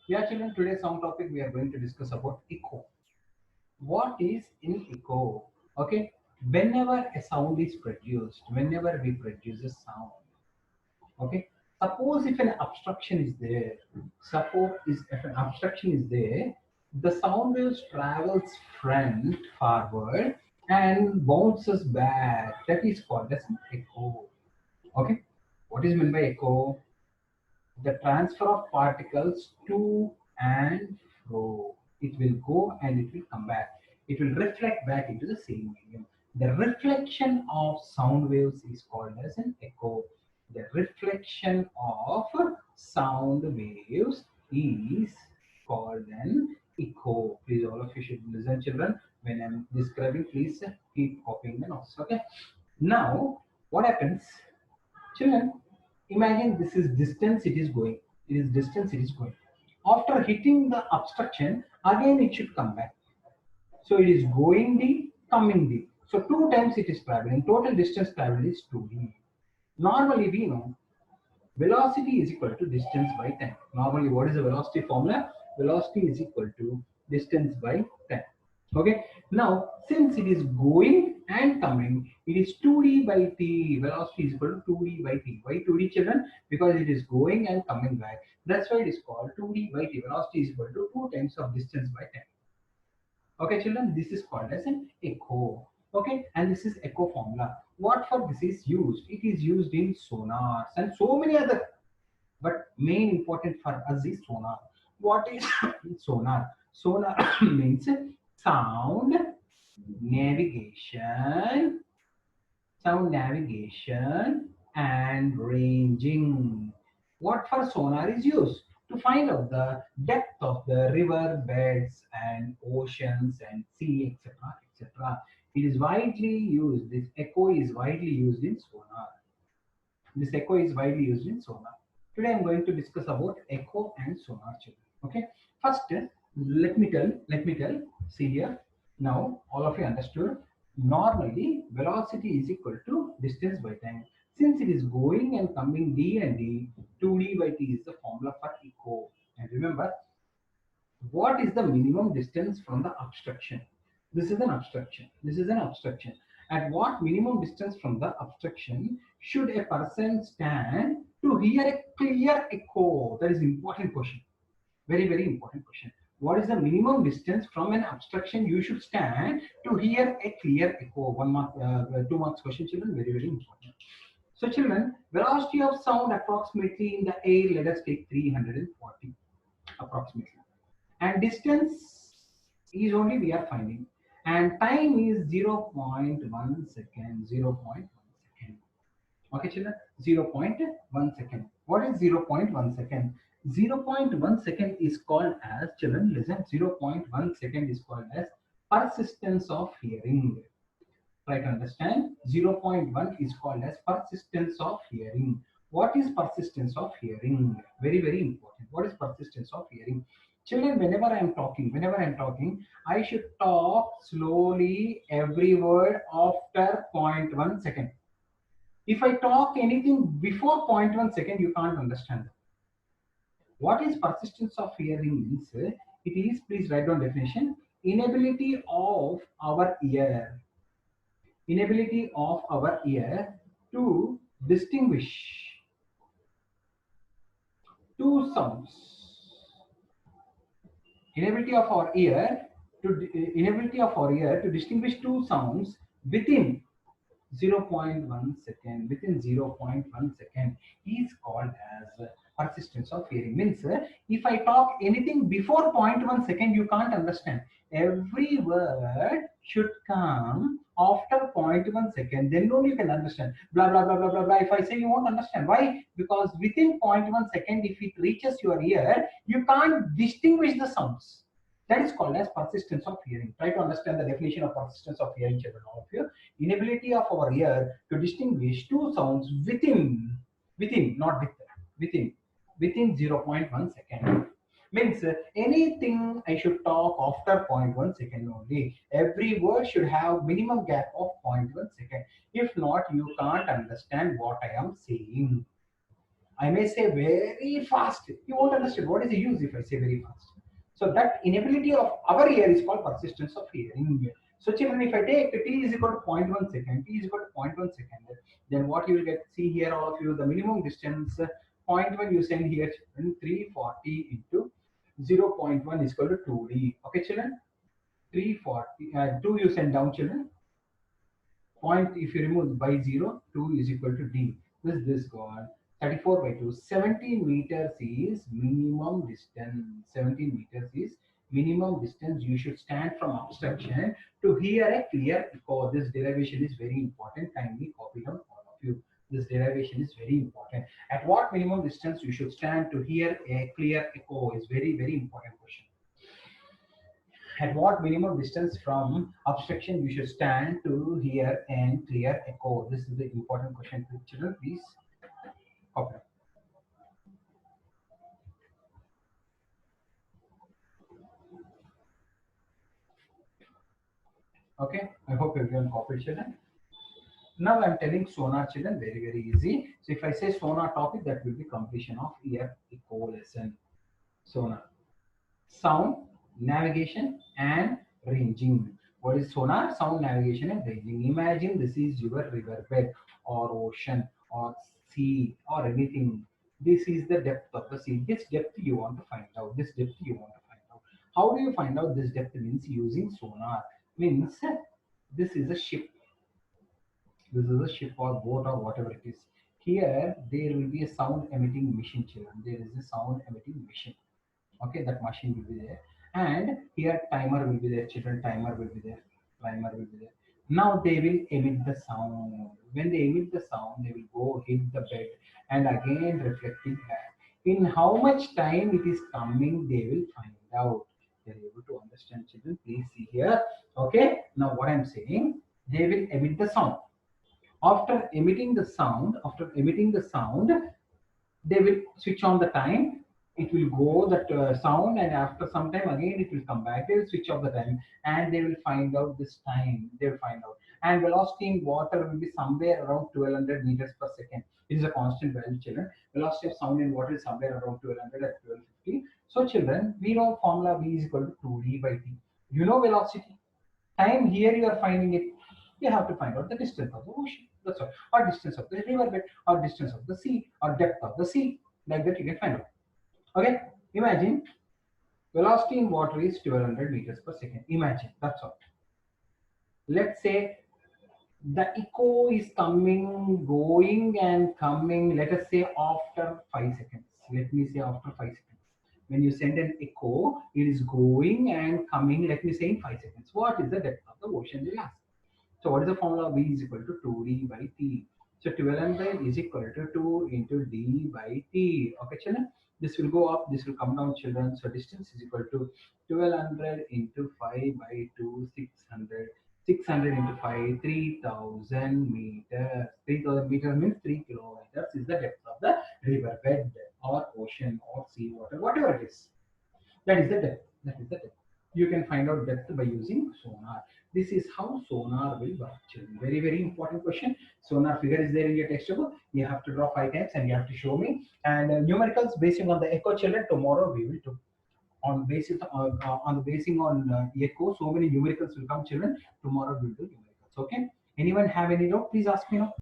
Yeah, children, today's sound topic we are going to discuss about echo. What is in echo? Okay, whenever a sound is produced, whenever we produce a sound, okay, suppose if an obstruction is there, if an obstruction is there, the sound waves travels front, forward, and bounces back. That is called as an echo. Okay, what is meant by echo? The transfer of particles to and fro. It will go and it will come back. It will reflect back into the same medium. The reflection of sound waves is called as an echo. The reflection of sound waves is called an echo. Please, all of you should listen, children. When I'm describing, please keep copying the notes. Okay. Now, what happens? Children, imagine this is distance it is going. It is distance it is going. After hitting the obstruction, again it should come back. So it is going d, coming d. So two times it is traveling. Total distance traveled is 2d. Normally we know velocity is equal to distance by time. Normally, what is the velocity formula? Velocity is equal to distance by time. Okay. Now, since it is going and coming, it is 2d by t. Velocity is equal to 2d by t. Why 2d, children? Because it is going and coming back. That's why it is called 2d by t. Velocity is equal to 2 times of distance by time. Okay, children, this is called as an echo. Okay, and this is echo formula. What for this is used? It is used in sonars and so many other, but main important for us is sonar. What is sonar? Sonar means sound navigation, sound navigation and ranging. What for sonar is used? To find out the depth of the river beds and oceans and sea, etc. etc. It is widely used. This echo is widely used in sonar. This echo is widely used in sonar. Today I'm going to discuss about echo and sonar, children. Okay. First, let me tell, see here. Now, all of you understood. Normally, velocity is equal to distance by time. Since it is going and coming d and d, 2d by t is the formula for echo. And remember, what is the minimum distance from the obstruction? This is an obstruction. This is an obstruction. At what minimum distance from the obstruction should a person stand to hear a clear echo? That is important question. Very, very important question. What is the minimum distance from an obstruction you should stand to hear a clear echo? 1 mark, 2 marks question, children. Very, very important. So, children, velocity of sound approximately in the air, let us take 340 approximately, and distance is only we are finding, and time is 0.1 second. 0.1 second. Okay, children, 0.1 second. What is 0.1 second? 0.1 second is called as, children, listen, 0.1 second is called as persistence of hearing. Try to understand. 0.1 is called as persistence of hearing. What is persistence of hearing? Very, very important. What is persistence of hearing? Children, whenever I'm talking, I should talk slowly every word after zero point 0.1 second. If I talk anything before zero point 0.1 second, you can't understand. What is persistence of hearing means? It is, please write down definition, inability of our ear inability of our ear to distinguish two sounds. Inability of our ear inability of our ear to distinguish two sounds within zero point 0.1 second. Within 0.1 second is called as persistence of hearing. Means if I talk anything before zero point 0.1 second, you can't understand. Every word should come after zero point 0.1 second, then only you can understand. Blah blah blah blah blah blah. If I say, you won't understand. Why? Because within zero point 0.1 second, if it reaches your ear, you can't distinguish the sounds. That is called as persistence of hearing. Try to understand the definition of persistence of hearing, children, all of you. Inability of our ear to distinguish two sounds not within, within 0.1 second. Means anything I should talk after zero point 0.1 second only. Every word should have minimum gap of 0.1 second. If not, you can't understand what I am saying. I may say very fast. You won't understand what is the use if I say very fast. So that inability of our ear is called persistence of hearing. So children, if I take t is equal to 0.1 second, t is equal to zero point 0.1 second, then what you will get, see here all of you, the minimum distance, zero point 0.1 you send here, children, 340 into 0 0.1 is equal to 2d. Okay, children? 340, 2 you send down, children. Point, if you remove by 0, 2 is equal to d. This gone. 34 by 2. 17 meters is minimum distance. 17 meters is minimum distance you should stand from obstruction to hear a clear echo. This derivation is very important. Kindly copy down all of you. This derivation is very important. At what minimum distance you should stand to hear a clear echo is very, very important question. At what minimum distance from obstruction you should stand to hear and clear echo? This is the important question. Children, please copy. Okay, I hope everyone copied, children. Now I'm telling sonar, children, very, very easy. So if I say sonar topic, that will be completion of ear echo lesson. Sonar. Sound, navigation, and ranging. What is sonar? Sound, navigation, and ranging. Imagine this is your riverbed or ocean or sea or anything. This is the depth of the sea. This depth you want to find out. This depth you want to find out. How do you find out this depth? Means using sonar. Means this is a ship. This is a ship or boat or whatever it is. Here there will be a sound emitting machine, children. There is a sound emitting machine. Okay, that machine will be there, and here timer will be there, children. Timer will be there, timer will be there. Now they will emit the sound. When they emit the sound, they will go hit the bed and again reflect it back. In how much time it is coming, they will find out. They're able to understand, children. Please see here. Okay, now what I'm saying, they will emit the sound. After emitting the sound, they will switch on the time. It will go that sound, and after some time again it will come back. They will switch off the time, and they will find out this time. They will find out. And velocity in water will be somewhere around 1200 meters per second. It is a constant value, children. Velocity of sound in water is somewhere around 1200 at 1250. So children, we know formula v is equal to 2d by t. You know velocity. Time, here you are finding it. You have to find out the distance of the ocean. That's all. Or distance of the riverbed, or distance of the sea, or depth of the sea. Like that you can find out. Okay. Imagine velocity in water is 1200 meters per second. Imagine. That's all. Let's say the echo is coming, going and coming. Let us say after 5 seconds. Let me say after 5 seconds. When you send an echo, it is going and coming. Let me say in 5 seconds. What is the depth of the ocean? They will ask. So what is the formula? V is equal to 2d by t. So 1200 is equal to 2 into d by t. Okay, children? This will go up, this will come down, children. So distance is equal to 1200 into 5 by 2, 600. 600 into 5, 3000 meters. 3000 meters means 3 kilometers is the depth of the riverbed or ocean or sea water, whatever it is. That is the depth. That is the depth. You can find out depth by using sonar. This is how sonar will work, children. Very, very important question. Sonar figure is there in your textbook. You have to draw 5 times and you have to show me. And numericals basing on the echo, children. Tomorrow we will do on basis on the basing on echo. So many numericals will come, children. Tomorrow we will do numericals. Okay. Anyone have any doubt? Please ask me now.